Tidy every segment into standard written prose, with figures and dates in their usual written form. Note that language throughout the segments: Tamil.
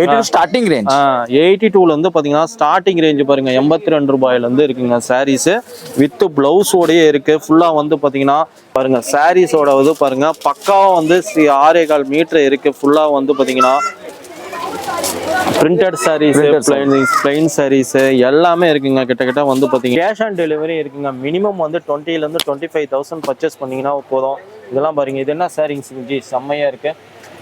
82 ஸ்டார்டிங் ரேஞ்ச். 82ல இருந்து பாத்தீங்கன்னா ஸ்டார்டிங் ரேஞ்ச் பாருங்க 82 ரூபாயில இருந்து இருக்குங்க சாரீஸ். வித் பிளவுஸோடயே இருக்கு. ஃபுல்லா வந்து பாத்தீங்கன்னா பாருங்க சாரீஸோட இது பாருங்க பக்காவா வந்து 6.25 மீட்டர் இருக்கு. ஃபுல்லா வந்து பாத்தீங்கன்னா பிரிண்டட் சாரீஸ், பிளைன் சாரீஸ் எல்லாமே இருக்குங்க. கிட்ட வந்து பாத்தீங்கன்னா கேஷ் ஆன் டெலிவரி இருக்குங்க. மினிமம் வந்து 20 ல இருந்து 25,000 பர்ச்சேஸ் பண்ணீங்கன்னா போதும். இதெல்லாம் பாருங்க, இது என்ன சாரீஸ் ஜி, செம்மையா இருக்கு.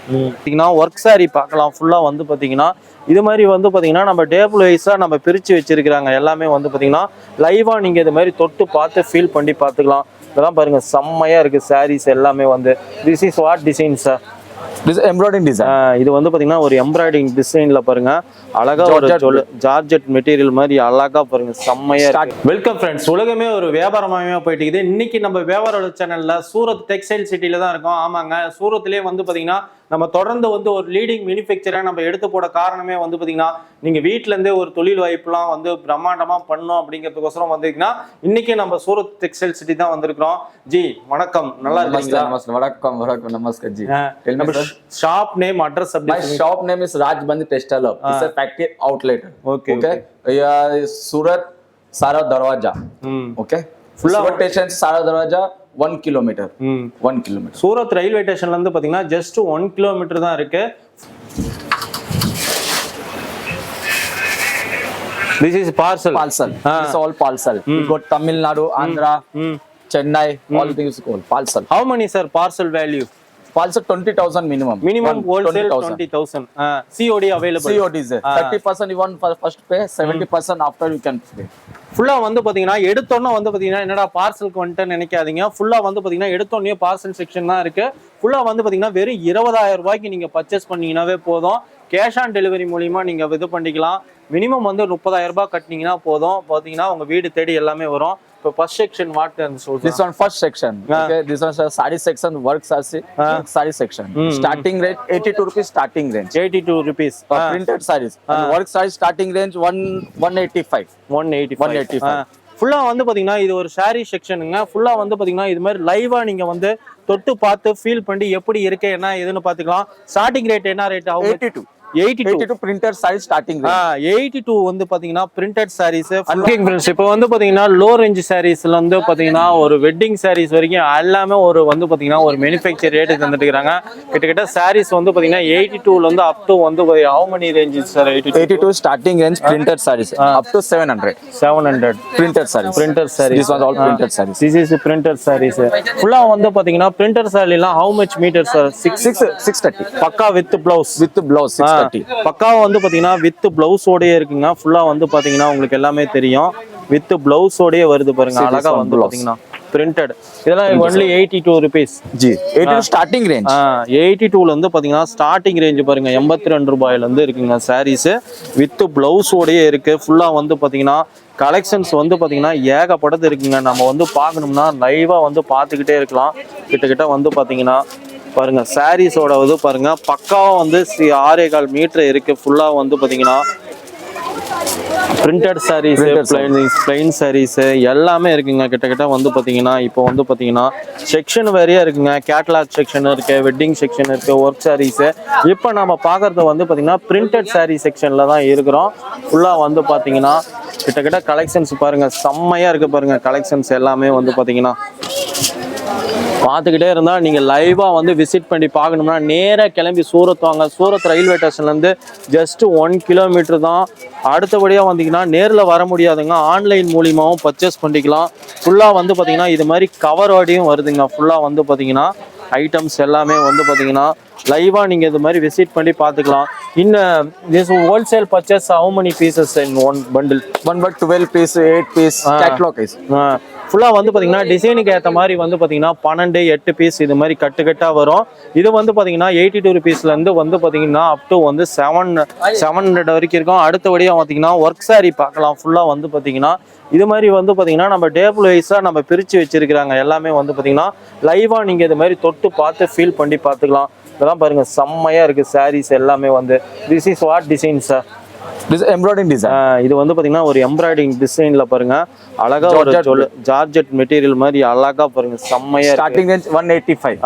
பார்த்தீங்கன்னா ஒர்க் சாரி பார்க்கலாம். ஃபுல்லாக வந்து பார்த்தீங்கன்னா இது மாதிரி வந்து பார்த்தீங்கன்னா நம்ம டேபிள் வைஸாக நம்ம பிரித்து வச்சிருக்கிறாங்க. எல்லாமே வந்து பார்த்தீங்கன்னா லைவாக நீங்கள் இது மாதிரி தொட்டு பார்த்து ஃபீல் பண்ணி பார்த்துக்கலாம். இதெல்லாம் பாருங்கள் செம்மையாக இருக்குது சாரீஸ் எல்லாமே வந்து. This is what design sir? Embroidering design. இது வந்து பார்த்தீங்கன்னா ஒரு எம்ப்ராய்டிங் டிசைனில் பாருங்க அழகா ஒரு ஜார்ஜெட் மெட்டீரியல் மாதிரி அழகா பாருங்க செம்மையா இருக்கு. வெல்கம் ஃப்ரெண்ட்ஸ், உலகமே ஒரு வியாபாரமாகவே போயிட்டு இருக்குது. இன்னைக்கு நம்ம வியாபார சேனல்ல சூரத் டெக்ஸ்டைல் சிட்டில தான் இருக்கோம். ஆமாங்க, சூரத்லேயே வந்து பார்த்தீங்கன்னா நம்ம தொடர்ந்து வந்து ஒரு லீடிங் மேனுஃபேக்சரை நம்ம எடுத்து போட காரணமே வந்து பார்த்தீங்கன்னா நீங்க வீட்டுல இருந்தே ஒரு தொழில் வாய்ப்புலாம் வந்து பிரம்மாண்டமா பண்ணணும் அப்படிங்கிறதுக்கோசரம் வந்தீங்கன்னா இன்னைக்கு நம்ம சூரத் டெக்ஸ்டைல் சிட்டி தான் வந்திருக்கிறோம். ஜி வணக்கம், நல்லா இருக்கீங்களா? வணக்கம் வணக்கம், நமஸ்கார் ஜி. ஷாப் நேம், அட்ரஸ் அப்படி? My shop name is Rajbandhi Textile Hub. It's a factory outlet. Okay. Surat Sara Darwaja. Okay. Surat station Sara Darwaja 1 kilometer. 1 kilometer. Surat railway ஸ்டேஷன்ல இருந்து பாத்தீங்கன்னா ஜஸ்ட் 1 கிலோமீட்டர் தான் இருக்கு. This is parcel. This is all parcel. We got Tamil Nadu, Andhra, Chennai, all things called parcel. How many sir parcel value? Parcel 20,000 minimum. Minimum wholesale 20,000. COD available. COD is 30% you want first pay, 70% after you can pay. ஃபுல்லா வந்து பாத்தீங்கன்னா எடுத்தோன்னா வந்து பாத்தீங்கன்னா என்னடா பார்சலுக்கு வந்துட்டு நினைக்காதீங்க. ஃபுல்லா வந்து பாத்தீங்கன்னா எடுத்தோன்னே பார்சல் செக்ஷன் தான் இருக்கு. ஃபுல்லா வந்து பாத்தீங்கன்னா வெறும் 20,000 ரூபாய்க்கு நீங்க பர்ச்சேஸ் பண்ணீங்கன்னாவே போதும். கேஷ் ஆன் டெலிவரி மூலியமா நீங்க இது பண்ணிக்கலாம். மினிமம் வந்து 30,000 ரூபாய் கட்டினீங்கன்னா போதும். பாத்தீங்கன்னா உங்க வீடு தேடி எல்லாமே வரும். இப்போ first section what and so this one first section. Okay, this one saree section, work saree section. Starting rate 82 rupees starting range. 82 rupees. Printed sarees. And work saree starting range 185. 185. ஃபுல்லா வந்து பாத்தீங்கன்னா இது ஒரு சாரி செக்ஷனுங்க. ஃபுல்லா வந்து பாத்தீங்கன்னா இது மாதிரி லைவா நீங்க வந்து தொட்டு பார்த்து ஃபீல் பண்ணி எப்படி இருக்கு என்ன ஏதுன்னு பாத்துக்கலாம். ஸ்டார்டிங் ரேட் என்ன rate? 82 printed sarees starting range. 82 வந்து பாத்தீங்கன்னா பிரிண்டட் சாரீஸ். ஃப்ரெண்ட்ஸ், இப்போ வந்து பாத்தீங்கன்னா லோ ரேஞ்ச் சாரீஸ்ல வந்து பாத்தீங்கன்னா ஒரு வெட்டிங் சாரீஸ் வரைக்கும் எல்லாமே ஒரு வந்து பாத்தீங்கன்னா ஒரு மேனுஃபேக்சர் ரேட் தந்துட்டு இருக்காங்க. கிட்டத்தட்ட சாரீஸ் வந்து பாத்தீங்கன்னா 82ல இருந்து அப் டு வந்து how many ranges sir? 82 starting range printed sarees up to 700 printed sarees. This was all printed sarees. This is printed sarees. ஃபுல்லா வந்து பாத்தீங்கன்னா printed sareeலாம் how much meters sir? 630 பக்கா with blouse 630. பக்காவா வந்து பாத்தீங்கன்னா வித் பிளவுஸோடயே இருக்குங்க. ஃபுல்லா வந்து பாத்தீங்கன்னா உங்களுக்கு எல்லாமே தெரியும். வித் பிளவுஸோடயே வருது பாருங்க அழகா வந்து பாத்தீங்கன்னா பிரிண்டட். இதெல்லாம் only 82 rupees ஜி. 82 ஸ்டார்டிங் ரேஞ்ச். 82ல இருந்து பாத்தீங்கன்னா ஸ்டார்டிங் ரேஞ்ச் பாருங்க 82 ரூபாயில இருந்து இருக்குங்க சாரீஸ். வித் பிளவுஸோடயே இருக்கு. ஃபுல்லா வந்து பாத்தீங்கன்னா கலெக்ஷன்ஸ் வந்து பாத்தீங்கன்னா ஏகப்பட்டது இருக்குங்க. நம்ம வந்து பார்க்கணும்னா லைவா வந்து பார்த்துக்கிட்டே இருக்கலாம். கிட்ட வந்து பாத்தீங்கன்னா பாருங்க சாரீஸோட இது பாருங்க பக்காவா வந்து 6.25 மீட்டர் இருக்கு. ஃபுல்லா வந்து பாத்தீங்கன்னா பிரிண்டட் சாரீஸ், பிளைன் சாரீஸ் எல்லாமே இருக்குங்க. கிட்ட வந்து பாத்தீங்கன்னா இப்போ வந்து பாத்தீங்கன்னா செக்ஷன் வேறையா இருக்குங்க. கேட்டலாக் செக்ஷன் இருக்கு, வெட்டிங் செக்ஷன் இருக்கு, ஒர்க் சாரீஸ். இப்போ நம்ம பாக்குறது வந்து பாத்தீங்கன்னா பிரிண்டட் சாரீ செக்ஷன்ல தான் இருக்கிறோம். ஃபுல்லா வந்து பாத்தீங்கன்னா கிட்ட கலெக்ஷன்ஸ் பாருங்க செம்மையா இருக்கு. பாருங்க கலெக்ஷன்ஸ் எல்லாமே வந்து பாத்தீங்கன்னா பார்த்துக்கிட்டே இருந்தா நீங்க லைவா வந்து விசிட் பண்ணி பார்க்கணும்னா நேரா கிளம்பி சூரத் வாங்க. சூரத் ரயில்வே ஸ்டேஷன்ல இருந்து ஜஸ்ட் 1 கிலோமீட்டர் தான். அடுத்தபடியா வந்தீங்கன்னா நேரில் வர முடியாதுங்க, ஆன்லைன் மூலியமாவும் பர்ச்சேஸ் பண்ணிக்கலாம். ஃபுல்லா வந்து பாத்தீங்கன்னா இது மாதிரி கவரோடையும் வருதுங்க. ஃபுல்லா வந்து பாத்தீங்கன்னா ஐட்டம்ஸ் எல்லாமே வந்து பாத்தீங்கன்னா லைவா நீங்க இது மாதிரி விசிட் பண்ணி பார்த்துக்கலாம். இன்னும் this wholesale purchase how many pieces in one bundle? 12 piece, 8 piece catalog is. ஃபுல்லா வந்து பாத்தீங்கன்னா டிசைனுக்கு ஏற்ற மாதிரி வந்து பாத்தீங்கன்னா 12, 8 பீஸ் இது மாதிரி கட்டா வரும். இது வந்து பாத்தீங்கன்னா 82 rupeesல இருந்து வந்து பாத்தீங்கன்னா அப் டு வந்து 700 வரைக்கும் இருக்கும். அடுத்தபடியா பாத்தீங்கன்னா ஒர்க் சாரி பார்க்கலாம். ஃபுல்லா வந்து பாத்தீங்கன்னா இது மாதிரி வந்து பாத்தீங்கன்னா நம்ம டேபிள் வைஸா நம்ம பிரிச்சு வச்சிருக்கிறாங்க. எல்லாமே வந்து பாத்தீங்கன்னா லைவா நீங்க இது மாதிரி தொட்டு பார்த்து ஃபீல் பண்ணி பார்த்துக்கலாம். இதெல்லாம் பாருங்க செம்மையா இருக்கு சாரீஸ் எல்லாமே வந்து. This is what design sir? This embroidering design. இது வந்து பாத்தீங்கன்னா ஒரு எம்ப்ராய்டிங் டிசைன்ல பாருங்க அழகா ஒரு ஜார்ஜெட் மெட்டீரியல் மாதிரி அழகா பாருங்க செம்மையா. Starting range 185.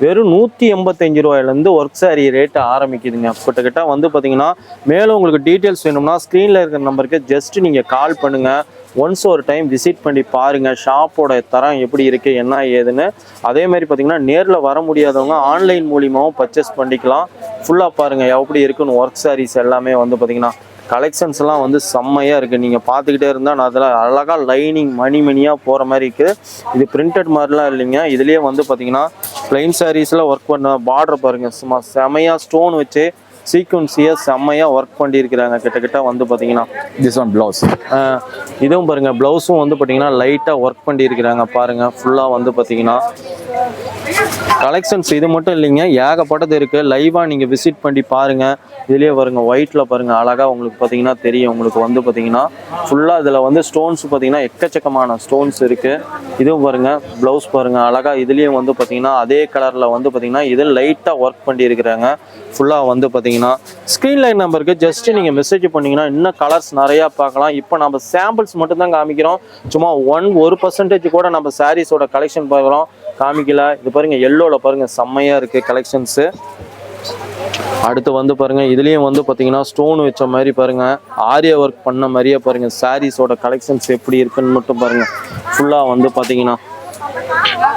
வெறும் 185 ரூபாயிலேருந்து ஒர்க் சாரி ரேட்டு ஆரம்பிக்குதுங்க. கிட்ட வந்து பார்த்தீங்கன்னா மேலும் உங்களுக்கு டீட்டெயில்ஸ் வேணும்னா ஸ்க்ரீனில் இருக்கிற நம்பருக்கு ஜஸ்ட் நீங்கள் கால் பண்ணுங்கள். ஒன்ஸ் ஒரு டைம் விசிட் பண்ணி பாருங்கள் ஷாப்போட தரம் எப்படி இருக்குது என்ன ஏதுன்னு. அதே மாதிரி பார்த்தீங்கன்னா நேரில் வர முடியாதவங்க ஆன்லைன் மூலியமாகவும் பர்ச்சேஸ் பண்ணிக்கலாம். ஃபுல்லாக பாருங்கள் எப்படி இருக்குன்னு ஒர்க் சாரீஸ் எல்லாமே வந்து பார்த்தீங்கன்னா கலெக்ஷன்ஸ் எல்லாம் வந்து செம்மையாக இருக்குது. நீங்கள் பார்த்துக்கிட்டே இருந்தால் நான் அதில் அழகாக லைனிங் மணியாக போகிற மாதிரி இருக்குது. இது பிரிண்டட் மாதிரிலாம் இல்லைங்க. இதுலேயே வந்து பார்த்தீங்கன்னா பிளைன் சாரீஸில் ஒர்க் பண்ண பார்டர் பாருங்கள் சும்மா செம்மையாக ஸ்டோன் வச்சு சீக்வன்ஸியாக செம்மையாக ஒர்க் பண்ணியிருக்கிறாங்க. கிட்ட வந்து பார்த்தீங்கன்னா திஸ் ஒன் ப்ளவுஸ், இதுவும் பாருங்கள் ப்ளவுஸும் வந்து பார்த்தீங்கன்னா லைட்டாக ஒர்க் பண்ணியிருக்கிறாங்க பாருங்கள். ஃபுல்லாக வந்து பார்த்தீங்கன்னா கலெக்ஷன்ஸ் இது மட்டும் இல்லைங்க, ஏகப்பட்டது இருக்குது. லைவாக நீங்கள் விசிட் பண்ணி பாருங்கள். இதுலேயே பாருங்கள் ஒயிட்டில் பாருங்கள் அழகாக உங்களுக்கு பார்த்தீங்கன்னா தெரியும். உங்களுக்கு வந்து பார்த்தீங்கன்னா ஃபுல்லாக இதில் வந்து ஸ்டோன்ஸ் பார்த்தீங்கன்னா எக்கச்சக்கமான ஸ்டோன்ஸ் இருக்குது. இதுவும் பாருங்கள் ப்ளவுஸ் பாருங்கள் அழகாக. இதுலேயும் வந்து பார்த்தீங்கன்னா அதே கலரில் வந்து பார்த்தீங்கன்னா இது லைட்டாக ஒர்க் பண்ணியிருக்கிறாங்க. ஃபுல்லாக வந்து பார்த்தீங்கன்னா ஸ்க்ரீன் லைன் நம்பருக்கு ஜஸ்ட் நீங்கள் மெசேஜ் பண்ணிங்கன்னா இன்னும் கலர்ஸ் நிறையா பார்க்கலாம். இப்போ நம்ம சாம்பிள்ஸ் மட்டும்தான் காமிக்கிறோம். சும்மா 1% கூட நம்ம சாரீஸோட கலெக்ஷன் பார்க்குறோம், காமிக்கல. இது பாருங்கள் எல்லோவில் பாருங்கள் செம்மையாக இருக்குது கலெக்ஷன்ஸு. அடுத்து வந்து பாருங்கள் இதுலேயும் வந்து பார்த்தீங்கன்னா ஸ்டோன் வச்ச மாதிரி பாருங்கள் ஆரியா ஒர்க் பண்ண மாதிரியே பாருங்கள் சாரீஸோட கலெக்ஷன்ஸ் எப்படி இருக்குன்னு மட்டும் பாருங்கள். ஃபுல்லாக வந்து பார்த்தீங்கன்னா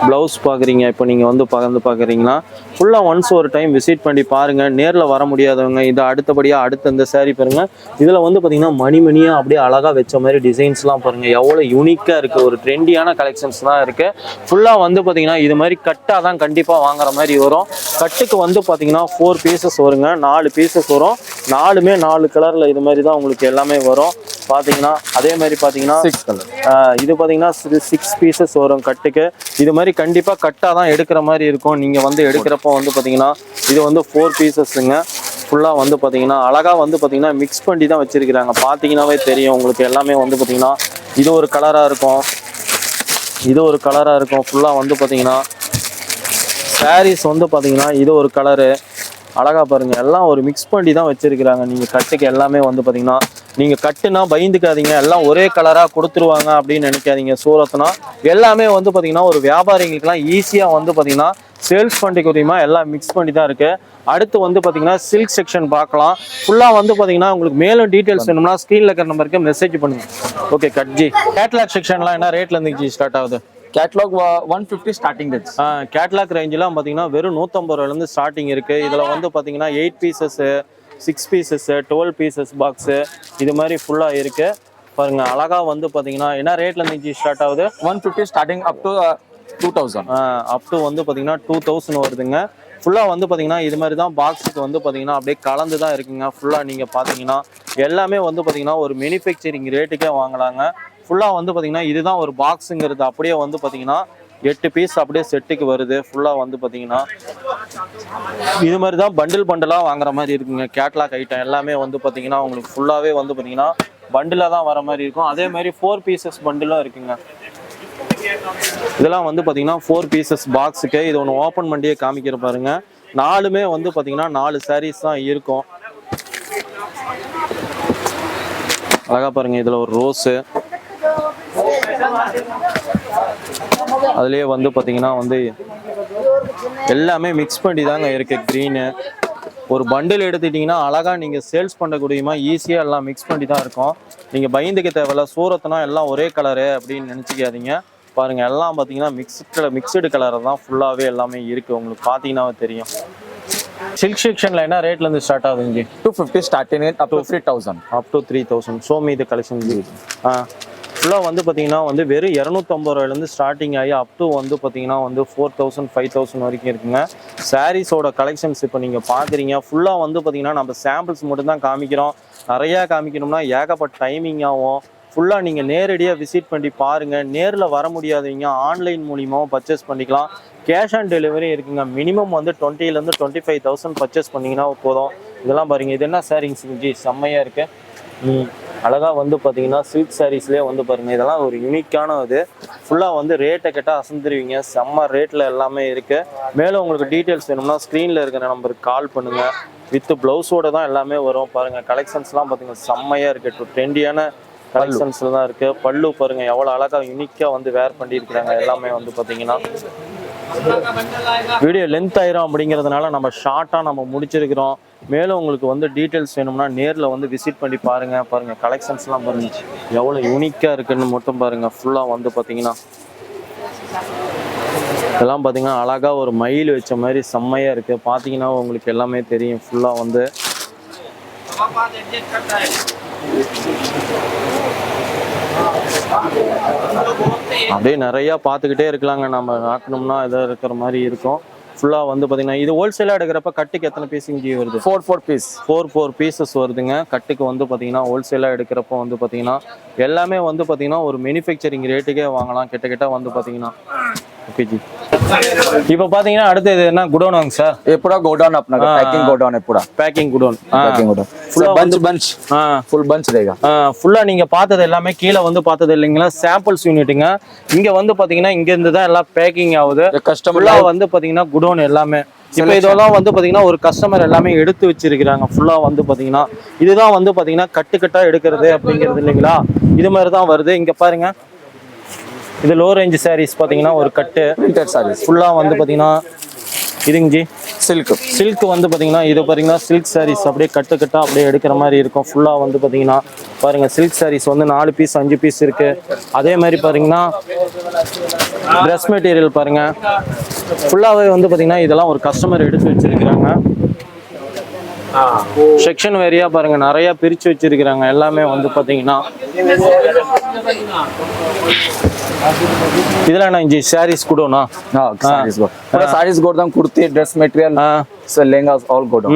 ப்ளவுஸ் பார்க்குறீங்க. இப்போ நீங்கள் வந்து பார்க்குறீங்கன்னா ஃபுல்லாக ஒன்ஸ் ஒரு டைம் விசிட் பண்ணி பாருங்கள். நேரில் வர முடியாதவங்க இது அடுத்தபடியாக அடுத்த இந்த சாரீ பாருங்கள். இதில் வந்து பார்த்தீங்கன்னா மணியாக அப்படியே அழகாக வச்ச மாதிரி டிசைன்ஸ்லாம் பாருங்கள் எவ்வளோ யூனிக்காக இருக்குது. ஒரு ட்ரெண்டியான கலெக்ஷன்ஸ் தான் இருக்குது. ஃபுல்லாக வந்து பார்த்தீங்கன்னா இது மாதிரி கட்டாக தான் கண்டிப்பாக வாங்குற மாதிரி வரும். கட்டுக்கு வந்து பார்த்தீங்கன்னா 4 பீசஸ் வருங்க, 4 பீசஸ் வரும். 4மே 4 கலரில் இது மாதிரி தான் உங்களுக்கு எல்லாமே வரும் பார்த்தீங்கன்னா. அதே மாதிரி பார்த்தீங்கன்னா 6 கலர், இது பார்த்தீங்கன்னா 6 பீசஸ் வரும் கட்டுக்கு. இது மாதிரி கண்டிப்பாக கட்டாக தான் எடுக்கிற மாதிரி இருக்கும். நீங்கள் வந்து எடுக்கிறப்போ வந்து பார்த்தீங்கன்னா இது வந்து 4 பீசஸ்ங்க. ஃபுல்லாக வந்து பார்த்தீங்கன்னா அழகாக வந்து பார்த்தீங்கன்னா மிக்ஸ் பண்ணி தான் வச்சுருக்கிறாங்க. பார்த்தீங்கன்னாவே தெரியும் உங்களுக்கு எல்லாமே வந்து பார்த்தீங்கன்னா இது ஒரு கலராக இருக்கும், இது ஒரு கலராக இருக்கும். ஃபுல்லாக வந்து பார்த்தீங்கன்னா சாரீஸ் வந்து பார்த்தீங்கன்னா இது ஒரு கலரு அழகாக பாருங்கள் எல்லாம் ஒரு மிக்ஸ் பண்ணி தான் வச்சுருக்கிறாங்க. நீங்கள் கட்டுக்கு எல்லாமே வந்து பார்த்தீங்கன்னா நீங்கள் கட்டுனா பயந்துக்காதீங்க, எல்லாம் ஒரே கலராக கொடுத்துருவாங்க அப்படின்னு நினைக்காதீங்க. சூரத்னா எல்லாமே வந்து பார்த்தீங்கன்னா ஒரு வியாபாரிகளுக்கெல்லாம் ஈஸியாக வந்து பார்த்தீங்கன்னா சேல்ஸ் பண்ணிக்கூடியமா எல்லாம் மிக்ஸ் பண்ணி தான் இருக்குது. அடுத்து வந்து பார்த்தீங்கன்னா சில்க் செக்ஷன் பார்க்கலாம். ஃபுல்லாக வந்து பார்த்தீங்கன்னா உங்களுக்கு மேலும் டீட்டெயில்ஸ் வேணும்னா ஸ்க்ரீனில் இருக்கிற நம்பருக்கு மெசேஜ் பண்ணுங்கள். ஓகே கட்ஜி, கேட்லாக் செக்ஷன்லாம் என்ன ரேட்டில் இருந்து ஸ்டார்ட் ஆகுது? Catalogue 150 starting rates. கேட்லாக் ரேஞ்செலாம் பார்த்தீங்கன்னா வெறும் 150 ரூபாயிலேருந்து ஸ்டார்டிங் இருக்குது. இதில் வந்து பார்த்தீங்கன்னா 8 பீசஸ்ஸு, 6 பீசஸ்ஸு, 12 பீசஸ் பாக்ஸு இது மாதிரி ஃபுல்லாக இருக்குது பாருங்கள். அழகாக வந்து பார்த்தீங்கன்னா என்ன ரேட்டில் இருந்து ஸ்டார்ட் ஆகுது? 150 starting up to 2000. Up to வந்து பார்த்தீங்கன்னா 2000 வருதுங்க. ஃபுல்லாக வந்து பார்த்தீங்கன்னா இது மாதிரி தான் பாக்ஸுக்கு வந்து பார்த்தீங்கன்னா அப்படியே கலந்து தான் இருக்குங்க. ஃபுல்லாக நீங்கள் பார்த்தீங்கன்னா எல்லாமே வந்து பார்த்தீங்கன்னா ஒரு மேனுஃபேக்சரிங் ரேட்டுக்கே வாங்கலாங்க. ஃபுல்லாக வந்து பார்த்தீங்கன்னா இதுதான் ஒரு பாக்ஸுங்கிறது. அப்படியே வந்து பார்த்தீங்கன்னா 8 பீஸ் அப்படியே செட்டுக்கு வருது. ஃபுல்லாக வந்து பார்த்தீங்கன்னா இது மாதிரி தான் பண்டிலாக வாங்குற மாதிரி இருக்குங்க. கேட்லாக் ஐட்டம் எல்லாமே வந்து பார்த்தீங்கன்னா உங்களுக்கு ஃபுல்லாகவே வந்து பார்த்தீங்கன்னா பண்டிலாக தான் வர மாதிரி இருக்கும். அதே மாதிரி 4 பீசஸ் பண்டிலும் இருக்குங்க. இதெல்லாம் வந்து பார்த்தீங்கன்னா 4 பீசஸ் பாக்ஸுக்கு. இது ஒன்று ஓப்பன் பண்ணியே காமிக்கிற பாருங்க. 4மே வந்து பார்த்தீங்கன்னா 4 சாரீஸ் தான் இருக்கும். அழகா பாருங்க. இதில் ஒரு ரோஸு, அதுலேயே வந்து பார்த்தீங்கன்னா வந்து எல்லாமே மிக்ஸ் பண்ணி தாங்க இருக்கு. க்ரீனு ஒரு பண்டில் எடுத்துட்டிங்கன்னா அழகாக நீங்கள் சேல்ஸ் பண்ணக்கூடியமா ஈஸியாக எல்லாம் மிக்ஸ் பண்ணி தான் இருக்கும். நீங்கள் பயந்துக்க தேவையில்ல. சூரத்னா எல்லாம் ஒரே கலரு அப்படின்னு நினச்சிக்காதீங்க. பாருங்கள் எல்லாம் பார்த்தீங்கன்னா மிக்சடு கலர் தான் ஃபுல்லாகவே எல்லாமே இருக்குது. உங்களுக்கு பார்த்தீங்கன்னாவே தெரியும். சில்க் செக்ஷனில் என்ன ரேட்லேருந்து ஸ்டார்ட் ஆகுதுங்க? 250 starting rate up to 3000. Up to 3000. Show me the collection. ஃபுல்லாக வந்து பார்த்தீங்கன்னா வந்து வெறும் 250 ரூபாயிலேருந்து ஸ்டார்டிங் ஆகி அப் டு வந்து பார்த்தீங்கன்னா வந்து 4000 5000 வரைக்கும் இருக்குங்க. சாரீஸோட கலெக்ஷன்ஸ் இப்போ நீங்கள் பார்க்குறீங்க. ஃபுல்லாக வந்து பார்த்தீங்கன்னா நம்ம சாம்பிள்ஸ் மட்டும்தான் காமிக்கிறோம். நிறையா காமிக்கணும்னா ஏகப்பட்ட டைமிங் ஆகும். ஃபுல்லாக நீங்கள் நேரடியாக விசிட் பண்ணி பாருங்கள். நேரில் வர முடியாதவங்க ஆன்லைன் மூலியமாகவும் பர்ச்சேஸ் பண்ணிக்கலாம். கேஷ் ஆன் டெலிவரி இருக்குங்க. மினிமம் வந்து 20,000 to 25,000 பர்ச்சேஸ் பண்ணிங்கன்னா போதும். இதெல்லாம் பாருங்கள். இது என்ன சாரீங்க ஜி? செம்மையாக இருக்குது. அழகாக வந்து பார்த்தீங்கன்னா சில்க் சாரீஸ்லேயே வந்து பாருங்கள் இதெல்லாம் ஒரு யூனிக்கான இது. ஃபுல்லாக வந்து ரேட்டை கேட்டால் அசந்துருவீங்க. செம்ம ரேட்டில் எல்லாமே இருக்குது. மேலும் உங்களுக்கு டீட்டெயில்ஸ் வேணும்னா ஸ்க்ரீனில் இருக்கிற நம்பருக்கு கால் பண்ணுங்கள். வித் ப்ளவுஸோடு தான் எல்லாமே வரும். பாருங்கள் கலெக்ஷன்ஸ்லாம் பார்த்தீங்கன்னா செம்மையாக இருக்குது. ட்ரெண்டியான கலெக்ஷன்ஸில் தான் இருக்குது. பல்லு பாருங்கள் எவ்வளோ அழகாக யூனிக்காக வந்து வேர் பண்ணியிருக்கிறாங்க. எல்லாமே வந்து பார்த்தீங்கன்னா வீடியோ லென்த் ஆயிரும் அப்படிங்கிறதுனால நம்ம ஷார்ட்டாக நம்ம முடிச்சிருக்கிறோம். மேலும் உங்களுக்கு வந்து டீட்டெயில்ஸ் வேணும்னா நேரில் வந்து விசிட் பண்ணி பாருங்கள். கலெக்ஷன்ஸ்லாம் பாருங்கள் எவ்வளோ யூனிக்காக இருக்குன்னு மட்டும் பாருங்கள். ஃபுல்லாக வந்து பார்த்தீங்கன்னா இதெல்லாம் பார்த்தீங்கன்னா அழகாக ஒரு மயில் வச்ச மாதிரி செம்மையாக இருக்குது. பார்த்தீங்கன்னா உங்களுக்கு எல்லாமே தெரியும். ஃபுல்லாக வந்து அப்படியே நிறையா பார்த்துக்கிட்டே இருக்கலாங்க. நம்ம ஆக்கணும்னா இதாக இருக்கிற மாதிரி இருக்கும். ஃபுல்லாக வந்து பார்த்தீங்கன்னா இது ஹோல்சேலாக எடுக்கிறப்ப கட்டுக்கு எத்தனை பீஸ் இங்கே வருது? 4 பீசஸ் வருதுங்க. கட்டுக்கு வந்து பார்த்தீங்கன்னா ஹோல்சேலாக எடுக்கிறப்போ வந்து பார்த்தீங்கன்னா எல்லாமே வந்து பார்த்தீங்கன்னா ஒரு மேனுஃபேக்சரிங் ரேட்டுக்கே வாங்கலாம். கிட்ட வந்து பார்த்தீங்கன்னா ஓகே ஜி. இப்போ பார்த்தீங்கன்னா அடுத்து இது என்ன குடோன் வாங்க சார்? ये पूरा गोडाउन अपना का पैकिंग गोडाउन है पूरा. Packing godown. फुल बंच रहेगा. ஃபுல்லாக நீங்கள் பார்த்தது எல்லாமே கீழே வந்து பார்த்தது இல்லைங்களா, சாம்பிள்ஸ் யூனிட்டுங்க. இங்கே வந்து பார்த்தீங்கன்னா இங்கேருந்து தான் எல்லாம் பேக்கிங் ஆகுது. கஸ்டமர்லாம் வந்து பார்த்தீங்கன்னா குடோன் எல்லாமே இப்போ இதெல்லாம் வந்து பார்த்தீங்கன்னா ஒரு கஸ்டமர் எல்லாமே எடுத்து வச்சிருக்கிறாங்க. ஃபுல்லாக வந்து பார்த்தீங்கன்னா இதுதான் வந்து பார்த்தீங்கன்னா கட்டுக்கட்டாக எடுக்கிறது அப்படிங்கிறது இல்லைங்களா, இது மாதிரி தான் வருது. இங்கே பாருங்க, இது லோ ரேஞ்ச் சாரீஸ் பார்த்தீங்கன்னா ஒரு கட்டு சாரீஸ் ஃபுல்லாக வந்து பார்த்தீங்கன்னா இதுங்க ஜி சில்க் வந்து பார்த்தீங்கன்னா இது பாத்தீங்கன்னா சில்க் சாரீஸ் அப்படியே கட்டாக அப்படியே எடுக்கிற மாதிரி இருக்கும். ஃபுல்லாக வந்து பார்த்தீங்கன்னா பாருங்க சில்க் சாரீஸ் வந்து 4 பீஸ் 5 பீஸ் இருக்கு. அதே மாதிரி பாத்தீங்கன்னா ட்ரெஸ் மெட்டீரியல் பாருங்க ஃபுல்லாகவே வந்து பார்த்தீங்கன்னா இதெல்லாம் ஒரு கஸ்டமர் எடுத்து வச்சிருக்கிறாங்க. செக்ஷன் வேரியா பாருங்க நிறைய பிரிச்சு வச்சிருக்கிறாங்க. எல்லாமே வந்து பாத்தீங்கன்னா இதெல்லாம் என்ன இஞ்சி சாரீஸ் கூடனா? सारीज गोदाम कुर्ती ड्रेस मटेरियल लेहंगास ऑल गोदाम.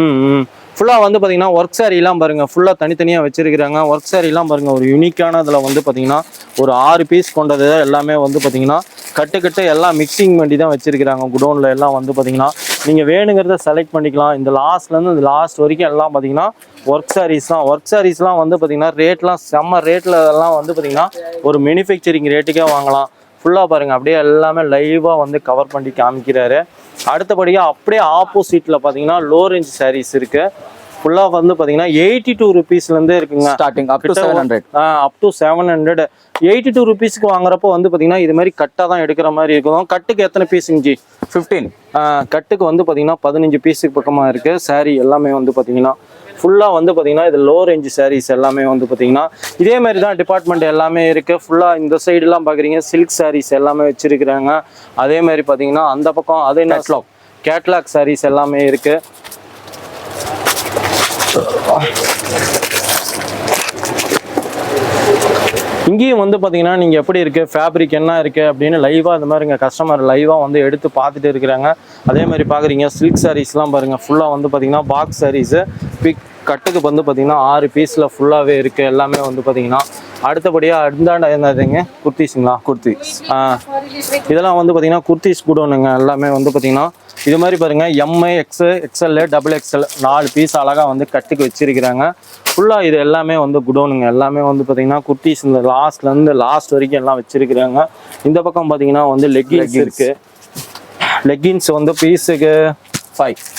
ஃபுல்லாக வந்து பார்த்தீங்கன்னா ஒர்க் சாரீலாம் பாருங்கள் ஃபுல்லாக தனித்தனியாக வச்சிருக்கிறாங்க. ஒர்க் சாரீலாம் பாருங்கள் ஒரு யூனிக்கான இதில் வந்து பார்த்தீங்கன்னா ஒரு 6 பீஸ் கொண்டது எல்லாமே வந்து பார்த்தீங்கன்னா கட்டு எல்லாம் மிக்சிங் பண்ணி தான் வச்சிருக்கிறாங்க. குடோனில் எல்லாம் வந்து பார்த்தீங்கன்னா நீங்கள் வேணுங்கிறத செலக்ட் பண்ணிக்கலாம். இந்த லாஸ்ட்லேருந்து இந்த லாஸ்ட் வரைக்கும் எல்லாம் பார்த்தீங்கன்னா ஒர்க் சாரீஸ்லாம் வந்து பார்த்தீங்கன்னா ரேட்லாம் செம்ம ரேட்டில் எல்லாம் வந்து பார்த்தீங்கன்னா ஒரு மேனுஃபேக்சரிங் ரேட்டுக்கே வாங்கலாம். ஃபுல்லாக பாருங்கள் அப்படியே எல்லாமே லைவாக வந்து கவர் பண்ணி காமிக்கிறாரு. அடுத்தபடியாக அப்படியே ஆப்போசிட்டில் பார்த்தீங்கன்னா லோ ரேஞ்ச் சாரீஸ் இருக்குது. ஃபுல்லாக வந்து பார்த்தீங்கன்னா 82 ருபீஸ்லேருந்தே இருக்குங்க. ஸ்டார்டிங் அப் டு 700 82 ருபீஸ்க்கு வாங்குறப்போ வந்து பார்த்தீங்கன்னா இது மாதிரி கட்டாக தான் எடுக்கிற மாதிரி இருக்கும். கட்டுக்கு எத்தனை பீஸுங்க ஜி? 15. கட்டுக்கு வந்து பார்த்தீங்கன்னா 15 பீஸுக்கு பக்கமாக இருக்குது. சாரீ எல்லாமே வந்து பார்த்தீங்கன்னா ஃபுல்லாக வந்து பார்த்தீங்கன்னா இது லோ ரேஞ்ச் சாரீஸ் எல்லாமே வந்து பார்த்தீங்கன்னா இதே மாதிரி தான் டிபார்ட்மெண்ட் எல்லாமே இருக்குது. ஃபுல்லாக இந்த சைடுலாம் பார்க்குறீங்க சில்க் சாரீஸ் எல்லாமே வச்சுருக்கிறாங்க. அதே மாதிரி பார்த்தீங்கன்னா அந்த பக்கம் அதே கேட்லாக் சாரீஸ் எல்லாமே இருக்குது. இங்கேயும் வந்து பார்த்தீங்கன்னா நீங்கள் எப்படி இருக்குது ஃபேப்ரிக் என்ன இருக்குது அப்படின்னு லைவாக இந்த மாதிரிங்க கஸ்டமர் லைவாக வந்து எடுத்து பார்த்துட்டு இருக்கிறாங்க. அதே மாதிரி பார்க்குறீங்க சில்க் சாரீஸ்லாம் பாருங்கள் ஃபுல்லாக வந்து பார்த்தீங்கன்னா பாக்ஸ் சாரீஸு கட்டுக்கு வந்து பார்த்தீங்கன்னா 6 பீஸில் ஃபுல்லாகவே இருக்குது. எல்லாமே வந்து பார்த்தீங்கன்னா அடுத்தபடியாக அந்தாண்ட என்னதுங்க குர்த்திஸுங்களா? குர்த்திஸ். இதெல்லாம் வந்து பார்த்தீங்கன்னா குர்த்திஸ் கூடணுங்க. எல்லாமே வந்து பார்த்தீங்கன்னா இது மாதிரி பாருங்கள் எம்ஐ எக்ஸ்எல் XXL 4 பீஸ் அழகாக வந்து கட்டுக்கு வச்சிருக்கிறாங்க. ஃபுல்லாக இது எல்லாமே வந்து குடோனுங்க. எல்லாமே வந்து பார்த்தீங்கன்னா குர்த்திஸ் இந்த லாஸ்ட்லேருந்து லாஸ்ட் வரைக்கும் எல்லாம் வச்சிருக்கிறாங்க. இந்த பக்கம் பார்த்தீங்கன்னா வந்து லெக்கின்ஸ் இருக்குது. லெக்கின்ஸ் வந்து பீஸுக்கு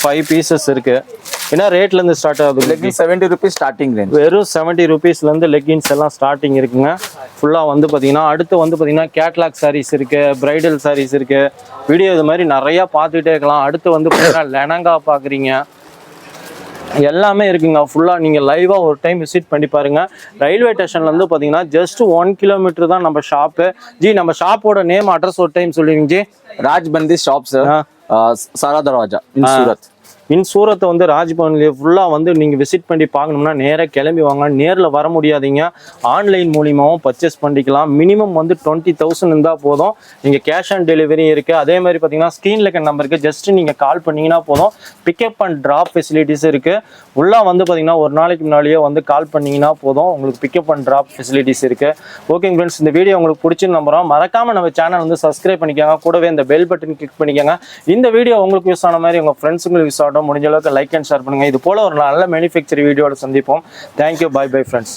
5 பீசஸ் இருக்குது. என்ன ரேட்லேருந்து ஸ்டார்ட் ஆகுது? Leggings 70 rupees starting range. வெறும் 70 ருபீஸ்லேருந்து லெக்கின்ஸ் எல்லாம் ஸ்டார்டிங் இருக்குங்க. ஃபுல்லாக வந்து பார்த்தீங்கன்னா அடுத்து வந்து பார்த்தீங்கன்னா கேட்லாக் சாரீஸ் இருக்குது, பிரைடல் சாரீஸ் இருக்குது. வீடியோ இது மாதிரி நிறையா பார்த்துக்கிட்டே இருக்கலாம். அடுத்து வந்து பார்த்தீங்கன்னா லெனங்கா பார்க்குறீங்க எல்லாமே இருக்குங்க. ஃபுல்லாக நீங்கள் லைவாக ஒரு டைம் விசிட் பண்ணி பாருங்கள். ரயில்வே ஸ்டேஷன்லேருந்து பார்த்தீங்கன்னா ஜஸ்ட் 1 கிலோமீட்டர் தான் நம்ம ஷாப்பு. ஜி நம்ம ஷாப்போட நேம் அட்ரஸ் ஒரு டைம் சொல்லுவீங்க ஜி? ராஜ்பந்தி ஷாப் சார், सारा दरवाजा इन सूरत. சூரத்தை வந்து ராஜ்பவன்லேயே ஃபுல்லாக வந்து நீங்கள் விசிட் பண்ணி பார்க்கணும்னா நேராக கிளம்பி வாங்க. நேரில் வர முடியாதீங்க, ஆன்லைன் மூலியமாகவும் பர்ச்சேஸ் பண்ணிக்கலாம். மினிமம் வந்து 20,000 இருந்தால் போதும். நீங்கள் கேஷ் ஆன் டெலிவரி இருக்குது. அதே மாதிரி பார்த்தீங்கன்னா ஸ்க்ரீனில் இருக்க நம்பருக்கு ஜஸ்ட் நீங்கள் கால் பண்ணிங்கன்னா போதும். பிக்கப் அண்ட் ட்ராப் ஃபெசிலிட்டிஸ் இருக்குது. உள்ளே வந்து பார்த்தீங்கன்னா ஒரு நாளைக்கு முன்னாடியே வந்து கால் பண்ணிங்கன்னா போதும், உங்களுக்கு பிக்கப் அண்ட் ட்ராப் ஃபெசிலிட்டிஸ் இருக்குது. ஓகேங்க ஃப்ரெண்ட்ஸ், இந்த வீடியோ உங்களுக்கு பிடிச்சி நம்புகிறோம். மறக்காமல் நம்ம சேனல் வந்து சப்ஸ்கிரைப் பண்ணிக்கோங்க. கூடவே இந்த பெல் பட்டன் கிளிக் பண்ணிக்கோங்க. இந்த வீடியோ உங்களுக்கு யூஸ் ஆன மாதிரி உங்கள் ஃப்ரெண்ட்ஸுங்களுக்கு யூஸ் ஆகும். முடிஞ்ச அளவுக்கு லைக் அண்ட் ஷேர் பண்ணுங்க. இது போல ஒரு நல்ல மேனுஃபேக்சரிங் வீடியோட சந்திப்போம். Thank you, bye bye friends.